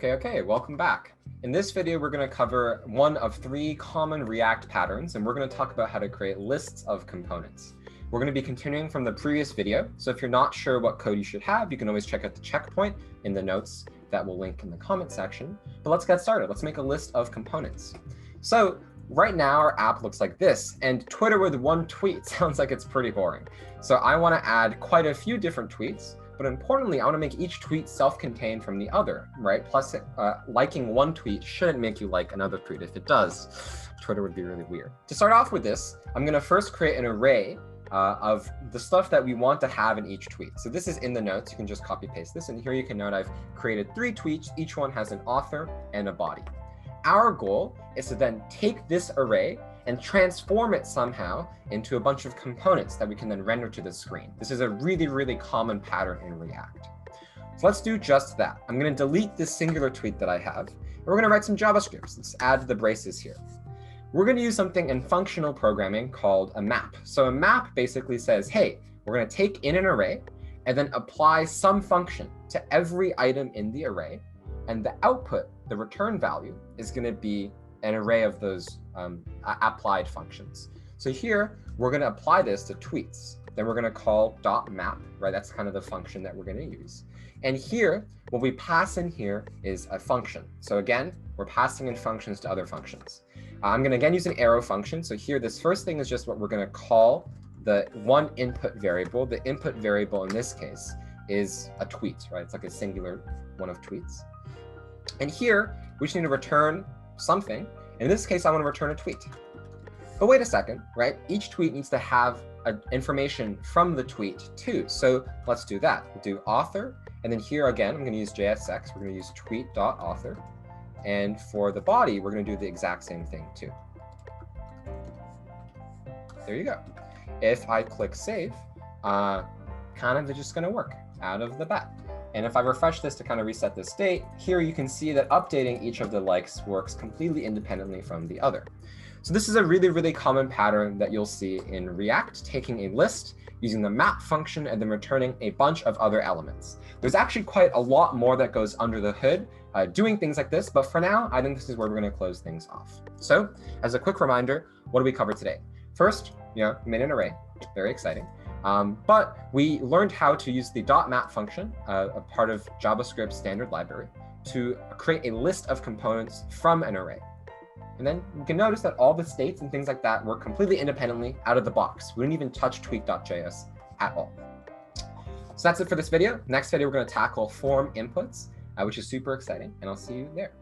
Okay, welcome back. In this video, we're going to cover one of 3 common React patterns, and we're going to talk about how to create lists of components. We're going to be continuing from the previous video, so if you're not sure what code you should have, you can always check out the checkpoint in the notes that we'll link in the comment section. But let's get started. Let's make a list of components. So right now, our app looks like this, and Twitter with 1 tweet sounds like it's pretty boring. So I want to add quite a few different tweets. But importantly, I want to make each tweet self-contained from the other, right? Plus, liking 1 tweet shouldn't make you like another tweet. If it does, Twitter would be really weird. To start off with this, I'm going to first create an array of the stuff that we want to have in each tweet. So this is in the notes. You can just copy paste this. And here you can note I've created 3 tweets. Each one has an author and a body. Our goal is to then take this array and transform it somehow into a bunch of components that we can then render to the screen. This is a really, really common pattern in React. So let's do just that. I'm going to delete this singular tweet that I have, and we're going to write some JavaScript. Let's add the braces here. We're going to use something in functional programming called a map. So a map basically says, hey, we're going to take in an array and then apply some function to every item in the array, and the output, the return value, is going to be an array of those applied functions. So here, we're going to apply this to tweets. Then we're going to call .map, right? That's kind of the function that we're going to use. And here, what we pass in here is a function. So again, we're passing in functions to other functions. I'm going to again use an arrow function. So here, this first thing is just what we're going to call the one input variable. The input variable in this case is a tweet, right? It's like a singular one of tweets. And here, we just need to return something. In this case, I want to return a tweet. But wait a second, right? Each tweet needs to have information from the tweet too. So let's do that. We'll do author. And then here again, I'm going to use JSX. We're going to use tweet.author. And for the body, we're going to do the exact same thing too. There you go. If I click save, kind of it's just going to work out of the bat. And if I refresh this to kind of reset the state, here you can see that updating each of the likes works completely independently from the other. So this is a really, really common pattern that you'll see in React, taking a list, using the map function, and then returning a bunch of other elements. There's actually quite a lot more that goes under the hood doing things like this, but for now, I think this is where we're going to close things off. So as a quick reminder, what do we cover today? First, we made an array, very exciting. But we learned how to use the .map function, a part of JavaScript standard library, to create a list of components from an array. And then you can notice that all the states and things like that work completely independently out of the box. We didn't even touch tweak.js at all. So that's it for this video. Next video, we're going to tackle form inputs, which is super exciting, and I'll see you there.